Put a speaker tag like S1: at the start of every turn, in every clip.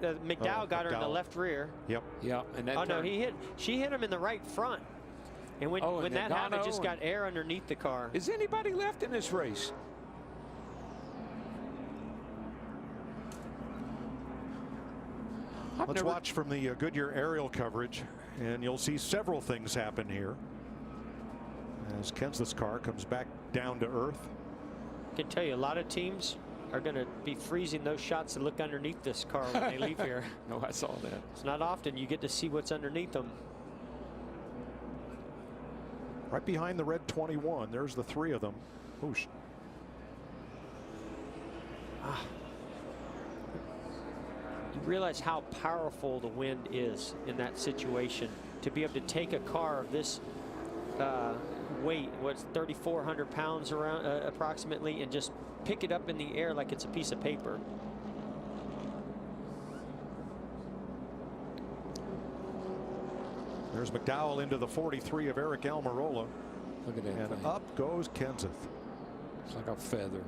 S1: McDowell got her in the left rear.
S2: Yep.
S3: Yeah. And
S1: Oh no, she hit him in the right front. And when that happened, just got air underneath the car.
S3: Is anybody left in this race?
S2: Let's watch from the Goodyear aerial coverage, and you'll see several things happen here as Kenseth's car comes back down to earth.
S1: I can tell you, a lot of teams are going to be freezing those shots to look underneath this car when they leave here.
S3: No, I saw that.
S1: It's not often you get to see what's underneath them.
S2: Right behind the red 21, there's the three of them. Whoosh.
S1: You realize how powerful the wind is in that situation. To be able to take a car of this weight, what's 3,400 pounds around approximately, and just pick it up in the air like it's a piece of paper.
S2: There's McDowell into the 43 of Eric Almirola.
S3: Look at that.
S2: And
S3: thing.
S2: up goes Kenseth.
S3: It's like a feather.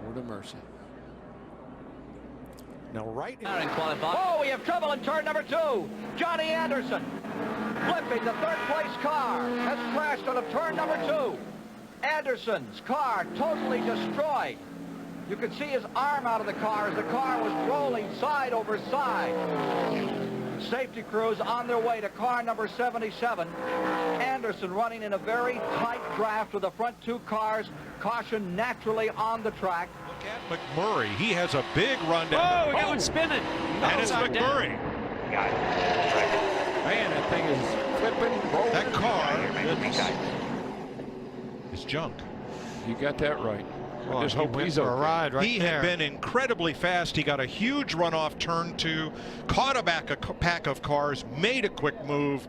S3: Lord of mercy.
S2: Now right in
S4: oh, we have trouble in turn number 2. Johnny Anderson, flipping the third-place car, has crashed on turn number 2. Anderson's car totally destroyed. You could see his arm out of the car as the car was rolling side over side. Safety crews on their way to car number 77. Anderson running in a very tight draft with the front 2 cars. Caution naturally on the track.
S5: Look at McMurray. He has a big run down.
S1: Oh, we got one spinning.
S5: And it's McMurray.
S3: Man, that thing is flipping, rolling.
S5: That car is junk.
S3: You got that right.
S5: Well,
S3: just hope he's
S1: for a ride right
S5: he
S1: there.
S5: had been incredibly fast. He got a huge run off turn 2, caught a pack of cars, made a quick move,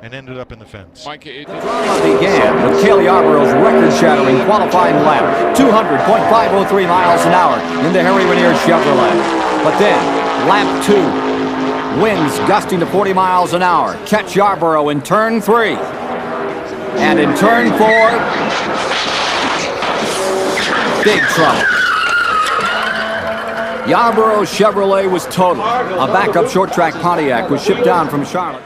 S5: and ended up in the fence.
S3: Mike,
S6: The drama began with Cale Yarborough's record-shattering qualifying lap, 200.503 miles an hour in the Harry Ranier Chevrolet. But then, lap 2, winds gusting to 40 miles an hour catch Yarborough in turn 3. And in turn 4, big trouble. Yarborough Chevrolet was totaled. A backup short-track Pontiac was shipped down from Charlotte.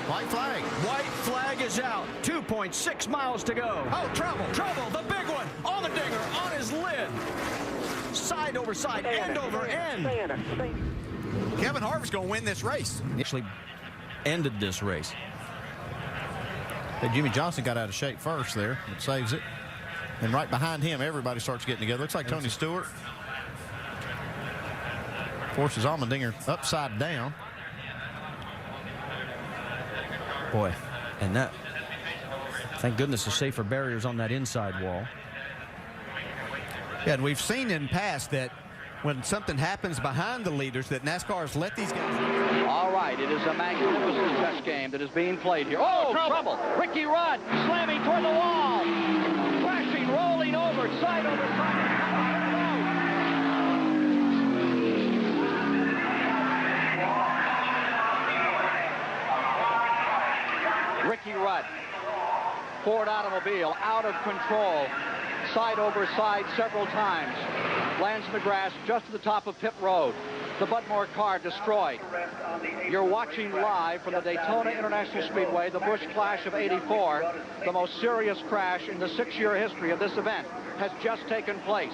S7: White flag. White flag is out. 2.6 miles to go. Oh, trouble. Trouble. The big one. On the dinger. On his lid. Side over side. End over end.
S8: Kevin Harvick's going to win this race.
S7: Actually ended this race.
S8: Hey, Jimmy Johnson got out of shape first there. It saves it. And right behind him, everybody starts getting together. Looks like Tony Stewart forces Allmendinger upside down.
S7: Boy, and that, thank goodness, the safer barriers on that inside wall.
S8: Yeah, and we've seen in past that when something happens behind the leaders, that NASCAR's let these guys.
S4: All right, it is a magnificent chess game that is being played here. Oh, trouble! Ricky Rudd slamming toward the wall. Crashing, rolling over, side over side. Ricky Rudd, Ford automobile, out of control. Side over side several times. Lands in the grass just to the top of pit road. The Budmore car destroyed. You're watching live from the Daytona International Speedway, the Busch Clash of '84. The most serious crash in the 6-year history of this event has just taken place.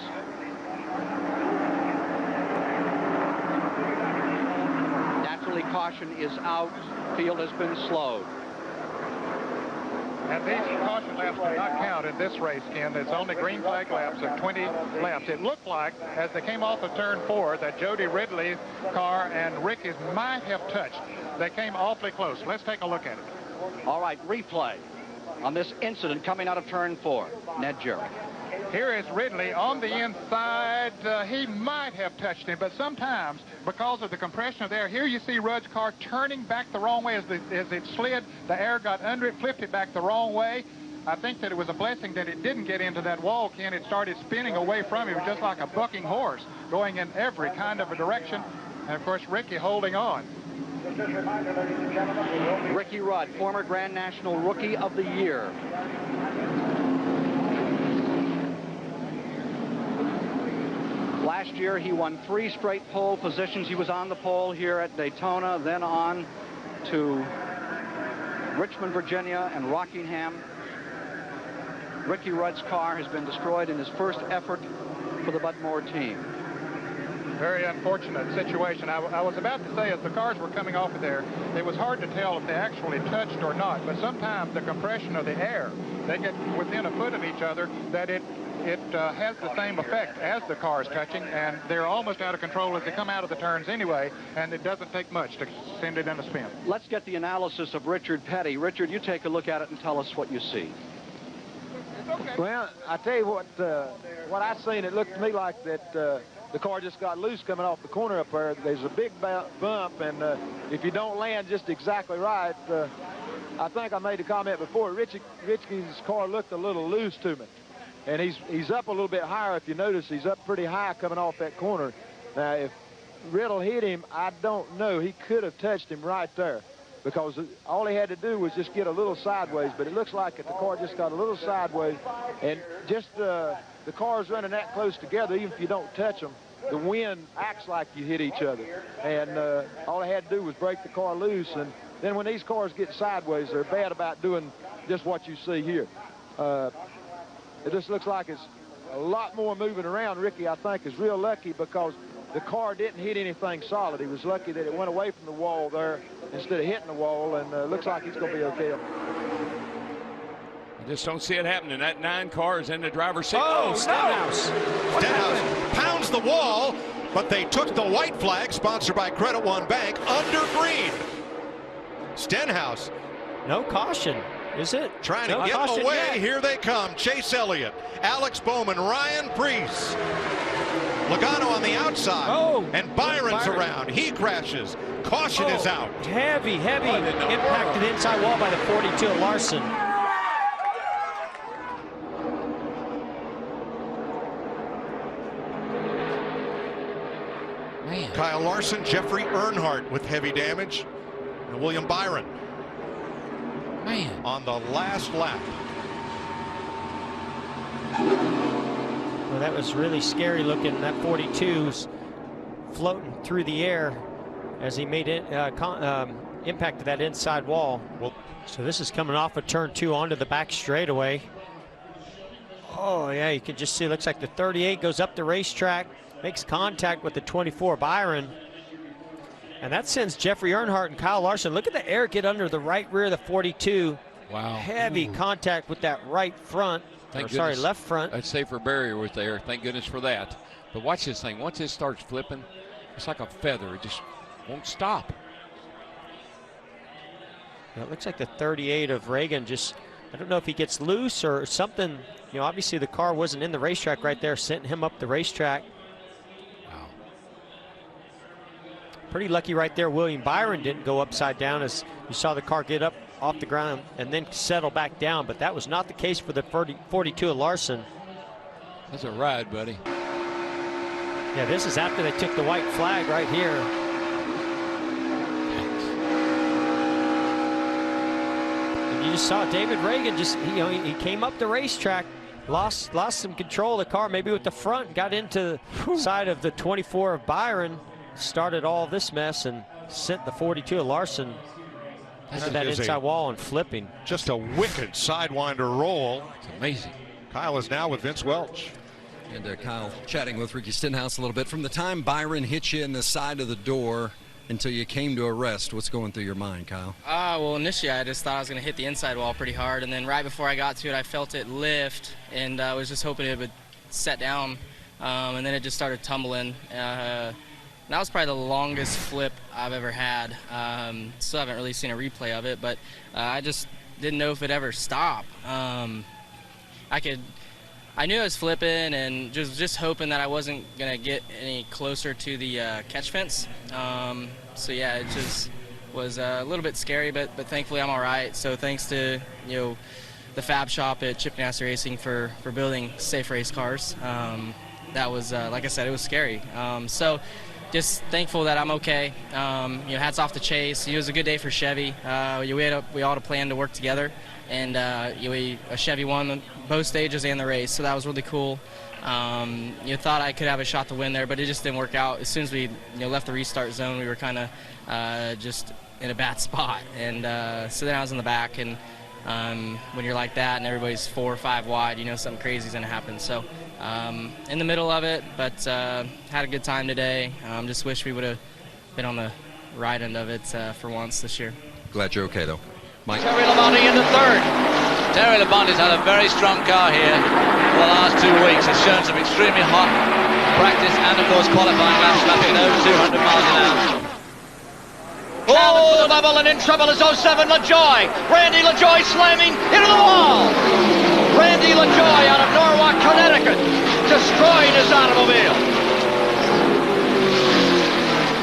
S4: Naturally, caution is out. Field has been slowed.
S9: And these caution laps do not count in this race, Ken. It's only green flag laps of 20 laps. It looked like, as they came off of turn 4, that Jody Ridley's car and Ricky's might have touched. They came awfully close. Let's take a look at it.
S4: All right, replay on this incident coming out of turn 4. Ned Jerry.
S9: Here is Ridley on the inside. He might have touched him, but sometimes, because of the compression of the air, here you see Rudd's car turning back the wrong way as it slid. The air got under it, flipped it back the wrong way. I think that it was a blessing that it didn't get into that wall, Ken. It started spinning away from him. It was just like a bucking horse, going in every kind of a direction. And, of course, Ricky holding on.
S4: Ricky Rudd, former Grand National Rookie of the Year. Last year, he won 3 straight pole positions. He was on the pole here at Daytona, then on to Richmond, Virginia, and Rockingham. Ricky Rudd's car has been destroyed in his first effort for the Bud Moore team.
S9: Very unfortunate situation. I was about to say, as the cars were coming off of there, it was hard to tell if they actually touched or not, but sometimes the compression of the air, they get within a foot of each other, that it has the same effect as the cars touching, and they're almost out of control as they come out of the turns anyway, and it doesn't take much to send it in a spin.
S4: Let's get the analysis of Richard Petty. Richard, you take a look at it and tell us what you see.
S10: Well, I tell you what I seen, it looked to me like that the car just got loose coming off the corner up there. There's a big bump, and if you don't land just exactly right, I think I made a comment before, Richie's car looked a little loose to me. And he's up a little bit higher. If you notice, he's up pretty high coming off that corner. Now, if Riddle hit him, I don't know. He could have touched him right there, because all he had to do was just get a little sideways. But it looks like the car just got a little sideways, and just the cars running that close together, even if you don't touch them, the wind acts like you hit each other. And all he had to do was break the car loose. And then when these cars get sideways, they're bad about doing just what you see here. It just looks like it's a lot more moving around. Ricky, I think, is real lucky because the car didn't hit anything solid. He was lucky that it went away from the wall there instead of hitting the wall, and looks like he's going to be okay.
S3: I just don't see it happening. That 9 car is in the driver's seat.
S1: Oh, Stenhouse.
S2: Stenhouse pounds the wall, but they took the white flag, sponsored by Credit One Bank, under green. Stenhouse.
S1: No caution, is it?
S2: Trying to get away. Yet. Here they come. Chase Elliott, Alex Bowman, Ryan Preece. Logano on the outside.
S1: Oh,
S2: and Byron's around. He crashes. Caution is out.
S1: Heavy impact to the inside wall by the 42 of Larson.
S3: Man.
S2: Kyle Larson, Jeffrey Earnhardt with heavy damage, and William Byron.
S3: Man.
S2: On the last lap.
S1: Well, that was really scary looking. That 42's floating through the air as he made it impact to that inside wall. Well, so this is coming off of turn 2 onto the back straightaway. Oh yeah, you can just see it looks like the 38 goes up the racetrack, makes contact with the 24 Byron. And that sends Jeffrey Earnhardt and Kyle Larson. Look at the air get under the right rear of the 42.
S3: Wow.
S1: Heavy contact with that right front. Left front.
S3: That safer barrier was there. Thank goodness for that. But watch this thing. Once it starts flipping, it's like a feather. It just won't stop.
S1: Yeah, it looks like the 38 of Reagan just, I don't know if he gets loose or something. You know, obviously the car wasn't in the racetrack right there, sending him up the racetrack.
S3: Wow.
S1: Pretty lucky right there. William Byron didn't go upside down as you saw the car get up off the ground and then settle back down, but that was not the case for the 42 of Larson.
S3: That's a ride, buddy.
S1: Yeah, this is after they took the white flag right here. And you just saw David Reagan just, he came up the racetrack, lost some control of the car, maybe with the front, got into the side of the 24 of Byron, started all this mess and sent the 42 of Larson into that inside wall and flipping.
S2: Just a wicked sidewinder roll.
S3: It's amazing.
S2: Kyle is now with Vince Welch.
S11: And Kyle chatting with Ricky Stenhouse a little bit. From the time Byron hit you in the side of the door until you came to a rest, what's going through your mind, Kyle?
S12: Well, initially I just thought I was going to hit the inside wall pretty hard, and then right before I got to it, I felt it lift, and I was just hoping it would set down, and then it just started tumbling. That was probably the longest flip I've ever had. Still haven't really seen a replay of it, but I just didn't know if it'd ever stop. I knew I was flipping and just hoping that I wasn't gonna get any closer to the catch fence. So yeah, it just was a little bit scary, but thankfully I'm all right. So thanks to the Fab Shop at Chip Ganassi Racing for building safe race cars. That was like I said, it was scary. So just thankful that I'm okay. Hats off to Chase. It was a good day for Chevy. We all had a plan to work together, and Chevy won both stages and the race, so that was really cool. Thought I could have a shot to win there, but it just didn't work out. As soon as we left the restart zone, we were kind of just in a bad spot, and so then I was in the back, and when you're like that and everybody's 4 or 5 wide, something crazy is going to happen. So in the middle of it, but had a good time today. Just wish we would have been on the right end of it for once this year.
S11: Glad you're okay, though. Mike.
S13: Terry Labonte in the third. Terry Labonte's had a very strong car here for the last 2 weeks. He's shown some extremely hot practice and, of course, qualifying laps, lapping over 200 miles an hour. Oh, double and in trouble is 07 LaJoy. Randy LaJoy slamming into the wall. Randy LaJoy out of Norwalk, Connecticut, destroying his automobile.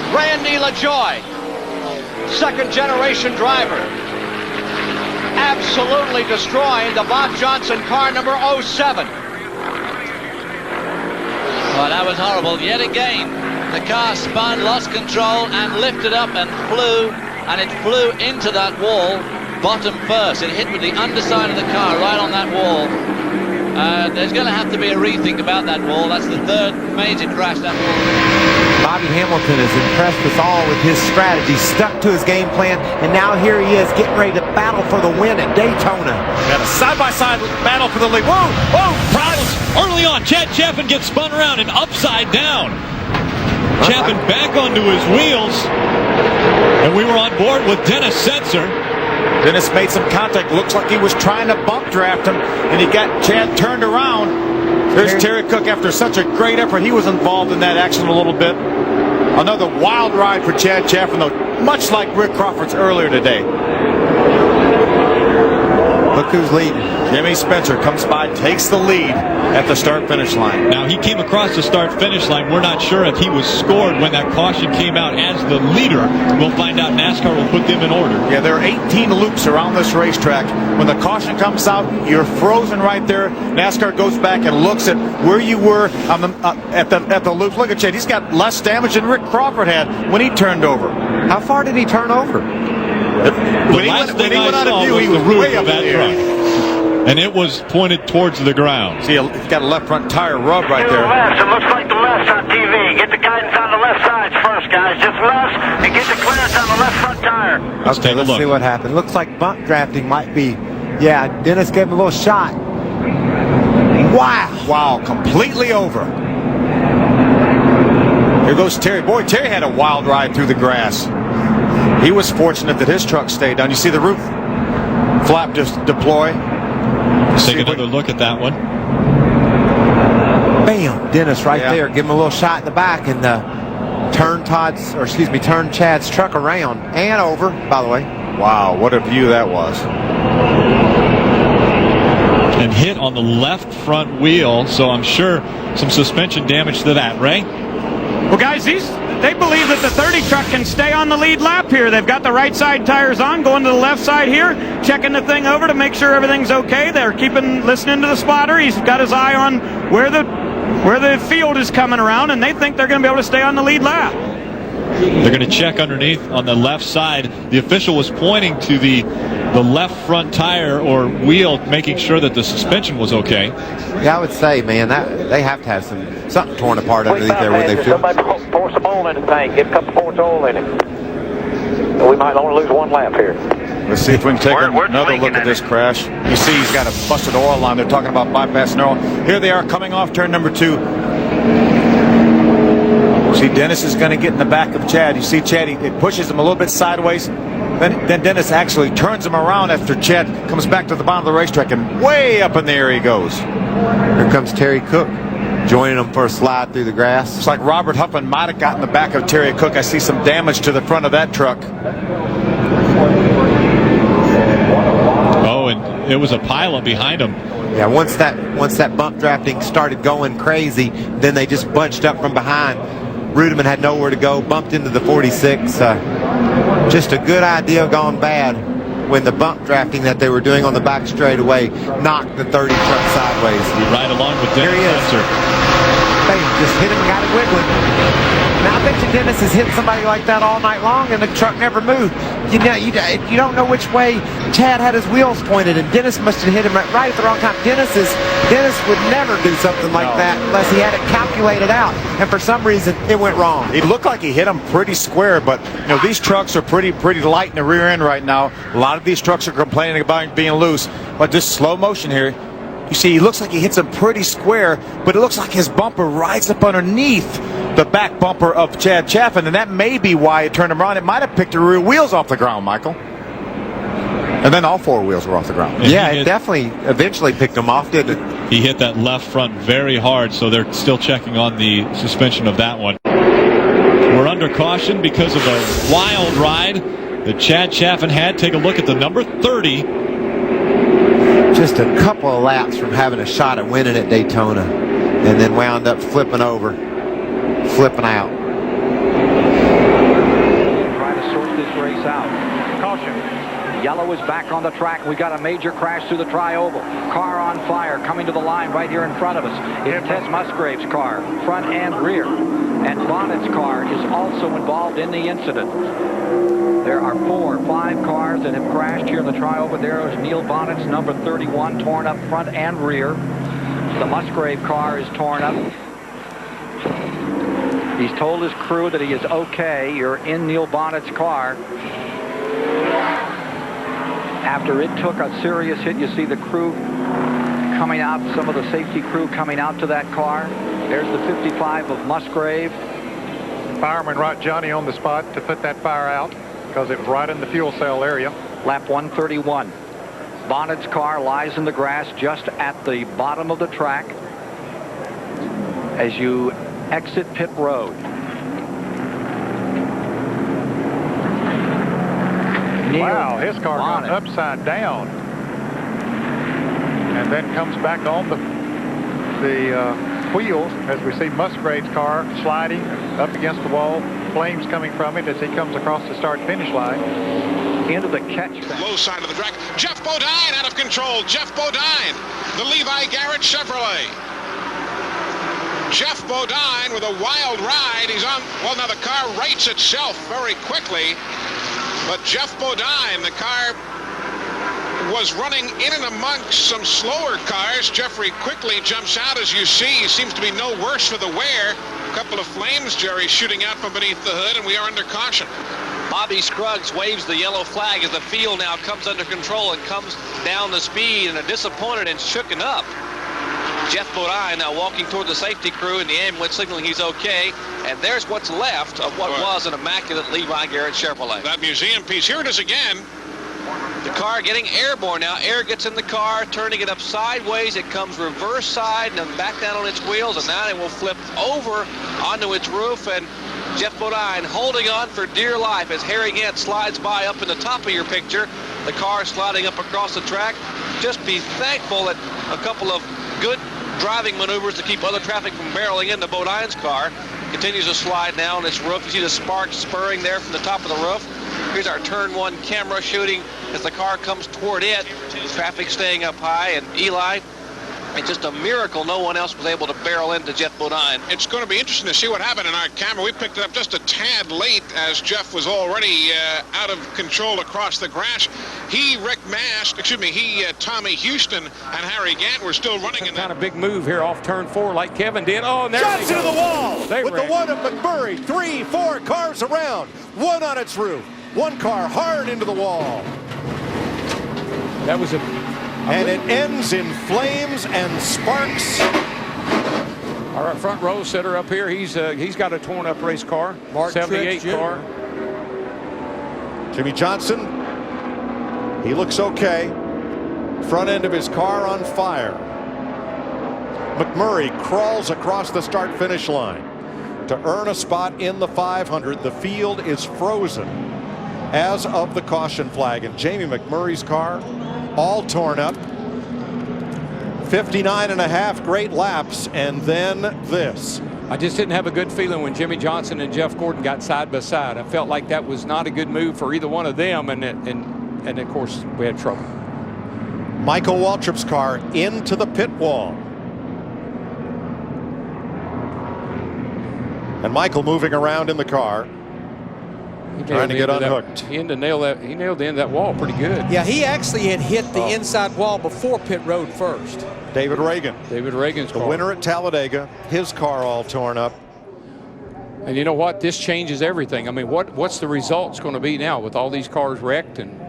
S13: Randy LaJoy, second generation driver, absolutely destroying the Bob Johnson car number 07. Well, that was horrible. Yet again, the car spun, lost control, and lifted up and it flew into that wall bottom first. It hit with the underside of the car right on that wall. There's going to have to be a rethink about that wall. That's the third major crash that wall.
S14: Bobby Hamilton has impressed us all with his strategy, stuck to his game plan, and now here he is getting ready to battle for the win at Daytona.
S15: Got a side-by-side battle for the lead. Whoa, whoa! Problems early on. Chad Chapin gets spun around and upside down. Chapin back onto his wheels, and we were on board with Dennis Setzer.
S8: Dennis made some contact. Looks like he was trying to bump draft him, and he got Chad turned around. There's Terry Cook after such a great effort. He was involved in that action a little bit. Another wild ride for Chad Chapin, though, much like Rick Crawford's earlier today. Look who's leading. Jimmy Spencer comes by, takes the lead at the start-finish line.
S15: Now, he came across the start-finish line. We're not sure if he was scored when that caution came out as the leader. We'll find out. NASCAR will put them in order.
S8: Yeah, there are 18 loops around this racetrack. When the caution comes out, you're frozen right there. NASCAR goes back and looks at where you were on the, at the loops. Look at Chad. He's got less damage than Rick Crawford had when he turned over.
S14: How far did he turn over?
S8: When he went out of view, he was way up in the air.
S15: And it was pointed towards the ground.
S8: See, he's got a left front tire rub right there.
S16: Left. It looks like the left on TV. Get the guidance on the left sides first, guys. Just left and get the clearance on the left front tire.
S14: Let's see what happened. Looks like bump drafting might be. Yeah, Dennis gave him a little shot. Wow.
S8: Wow, completely over. Here goes Terry. Boy, Terry had a wild ride through the grass. He was fortunate that his truck stayed down. You see the roof flap just deploy.
S15: Let's take another look at that one.
S14: Bam! Dennis right there. Give him a little shot in the back and turn Chad's truck around and over, by the way.
S8: Wow, what a view that was.
S15: And hit on the left front wheel, so I'm sure some suspension damage to that, Ray?
S17: Well, guys, they believe that the 30 truck can stay on the lead lap here. They've got the right side tires on, going to the left side here, checking the thing over to make sure everything's okay. They're listening to the spotter. He's got his eye on where the field is coming around, and they think they're going to be able to stay on the lead lap.
S15: They're going to check underneath on the left side. The official was pointing to the left front tire or wheel, making sure that the suspension was okay.
S14: Yeah, I would say, man, that they have to have something torn apart underneath there when they feel.
S16: Somebody pour some oil in the tank. Get a couple quarts of oil in it. We might only lose one lap here.
S8: Let's see if we can take another look at this crash. You see he's got a busted oil line. They're talking about bypassing oil. Here they are coming off turn number 2. See, Dennis is going to get in the back of Chad. You see Chad, it pushes him a little bit sideways. Then Dennis actually turns him around after Chad comes back to the bottom of the racetrack, and way up in the air he goes.
S14: Here comes Terry Cook joining him for a slide through the grass.
S8: It's like Robert Huffman might have gotten the back of Terry Cook. I see some damage to the front of that truck.
S15: Oh, and it was a pileup behind him.
S14: Yeah, once that bump drafting started going crazy, then they just bunched up from behind. Rudeman had nowhere to go, bumped into the 46. Just a good idea gone bad when the bump drafting that they were doing on the back straightaway knocked the 30 truck sideways.
S15: Right along with Dennis Spencer.
S14: Bam, just hit him, got it wiggling. Now, I bet you Dennis has hit somebody like that all night long and the truck never moved. You know, you don't know which way Chad had his wheels pointed, and Dennis must have hit him right at the wrong time. Dennis would never do something like that unless he had it calculated out, and for some reason it went wrong.
S8: It looked like he hit him pretty square, but you know, these trucks are pretty light in the rear end right now. A lot of these trucks are complaining about being loose, but just slow motion here. You see, he looks like he hits him pretty square, but it looks like his bumper rides up underneath the back bumper of Chad Chaffin, and that may be why it turned him around. It might have picked the rear wheels off the ground, Michael. And then all four wheels were off the ground.
S14: Yeah, it definitely eventually picked him off, didn't it?
S15: He hit that left front very hard, so they're still checking on the suspension of that one. We're under caution because of a wild ride that Chad Chaffin had. Take a look at the number 30.
S14: Just a couple of laps from having a shot at winning at Daytona, and then wound up flipping out.
S4: Try to sort this race out. Caution. Yellow is back on the track. We got a major crash through the tri-oval. Car on fire coming to the line right here in front of us. It's Ted Musgrave's car, front and rear. And Bonnet's car is also involved in the incident. There are 4 or 5 cars that have crashed here in the tri-oval. There is Neil Bonnet's number 31 torn up front and rear. The Musgrave car is torn up. He's told his crew that he is okay. You're in Neil Bonnet's car. After it took a serious hit, you see the crew coming out, some of the safety crew coming out to that car. There's the 55 of Musgrave.
S9: Fireman right Johnny on the spot to put that fire out because it was right in the fuel cell area.
S4: Lap 131. Bonnet's car lies in the grass just at the bottom of the track as you exit pit road.
S9: Wow, his car goes upside down and then comes back on the wheels as we see Musgrave's car sliding up against the wall, flames coming from it as he comes across the start-finish line into the catch.
S18: Low side of the track. Jeff Bodine out of control. Jeff Bodine, the Levi Garrett Chevrolet. Jeff Bodine with a wild ride. He's on, well, now the car rates itself very quickly, but Jeff Bodine, the car was running in and amongst some slower cars. Jeffrey quickly jumps out, as you see. He seems to be no worse for the wear. A couple of flames, Jerry, shooting out from beneath the hood, and we are under caution.
S13: Bobby Scruggs waves the yellow flag as the field now comes under control and comes down the speed, and are disappointed and shooken up. Jeff Bodine now walking toward the safety crew and the ambulance signaling he's okay. And there's what's left of what was an immaculate Levi Garrett Chevrolet.
S18: That museum piece. Here it is again.
S13: The car getting airborne now. Air gets in the car, turning it up sideways. It comes reverse side and then back down on its wheels, and now it will flip over onto its roof. And Jeff Bodine holding on for dear life as Harry Gant slides by up in the top of your picture. The car sliding up across the track. Just be thankful that a couple of good driving maneuvers to keep other traffic from barreling into Bodine's car. Continues to slide now on its roof. You see the sparks spurring there from the top of the roof. Here's our turn 1 camera shooting as the car comes toward it. Traffic staying up high, and Eli, it's just a miracle no one else was able to barrel into Jeff Bodine.
S18: It's going to be interesting to see what happened in our camera. We picked it up just a tad late as Jeff was already out of control across the grass. Tommy Houston and Harry Gant were still running in that.
S19: Kind of big move here off turn 4 like Kevin did. Oh, and there
S2: Johnson to the wall
S19: They
S2: with
S19: ran.
S2: the one of McMurray. 3, 4 cars around. One on its roof. One car hard into the wall.
S19: That was
S2: and it ends in flames and sparks.
S19: Our front row sitter up here, he's got a torn up race car,
S2: Mark
S19: 78
S2: Trix,
S19: car.
S2: Jimmy Johnson, he looks okay. Front end of his car on fire. McMurray crawls across the start-finish line to earn a spot in the 500. The field is frozen as of the caution flag, and Jamie McMurray's car all torn up. 59.5 great laps, and then this.
S19: I just didn't have a good feeling when Jimmy Johnson and Jeff Gordon got side by side. I felt like that was not a good move for either one of them, and of course we had trouble.
S2: Michael Waltrip's car into the pit wall. And Michael moving around in the car, trying to get unhooked.
S19: He nailed the end of that wall pretty good.
S20: Yeah, he actually had hit the inside wall before pit road first.
S2: David Reagan.
S19: David Reagan's
S2: the
S19: car.
S2: winner at Talladega. His car all torn up.
S19: And you know what? This changes everything. I mean, what's the results going to be now with all these cars wrecked? And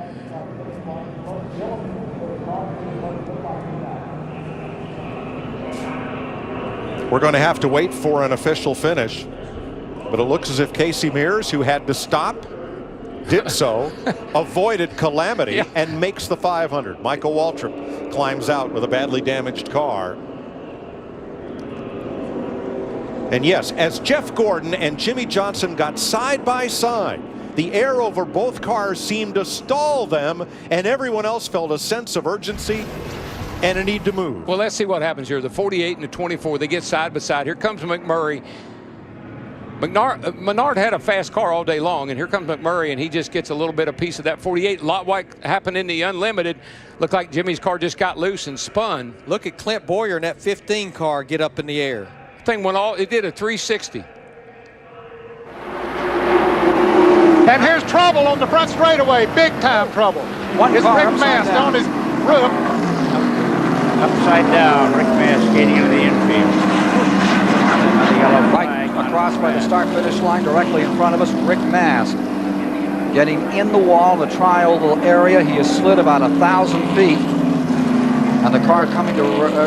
S2: we're going to have to wait for an official finish. But it looks as if Casey Mears, who had to stop, did so, avoided calamity, and makes the 500. Michael Waltrip climbs out with a badly damaged car. And yes, as Jeff Gordon and Jimmy Johnson got side by side, the air over both cars seemed to stall them, and everyone else felt a sense of urgency and a need to move.
S19: Well, let's see what happens here. The 48 and the 24, they get side by side. Here comes McMurray. Menard had a fast car all day long, and here comes McMurray, and he just gets a little bit of piece of that 48. A lot like happened in the Unlimited. Looked like Jimmy's car just got loose and spun.
S20: Look at Clint Boyer in that 15 car get up in the air.
S19: Thing went all, it did a 360.
S9: And here's trouble on the front straightaway, big time trouble. It's Rick Mast on his roof.
S21: Upside down, Rick Mast skating into the infield.
S6: The yellow flag across by the start-finish line directly in front of us, Rick Mast. Getting in the wall, the tri-oval area. He has slid about 1,000 feet. And the car coming to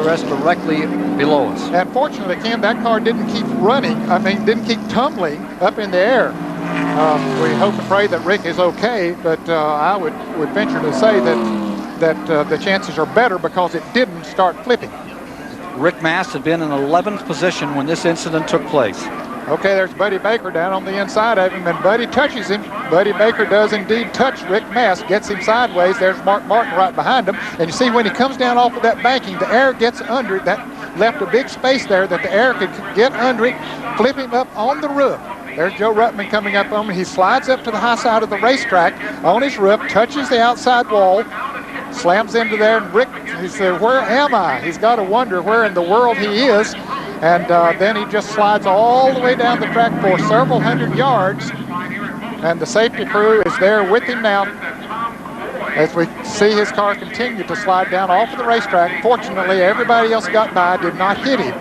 S6: rest directly below us.
S9: And fortunately, Ken, that car didn't keep running. Didn't keep tumbling up in the air. We hope and pray that Rick is okay, but I would venture to say that the chances are better because it didn't start flipping.
S6: Rick Mast had been in 11th position when this incident took place.
S9: Okay, there's Buddy Baker down on the inside of him, and Buddy touches him. Buddy Baker does indeed touch Rick Mast, gets him sideways. There's Mark Martin right behind him. And you see when he comes down off of that banking, the air gets under it. That left a big space there that the air could get under it, flip him up on the roof. There's Joe Ruttman coming up on him. He slides up to the high side of the racetrack on his roof, touches the outside wall, slams into there, and Rick, he said, "Where am I?" He's got to wonder where in the world he is. And then he just slides all the way down the track for several hundred yards. And the safety crew is there with him now as we see his car continue to slide down off of the racetrack. Fortunately, everybody else got by, did not hit him.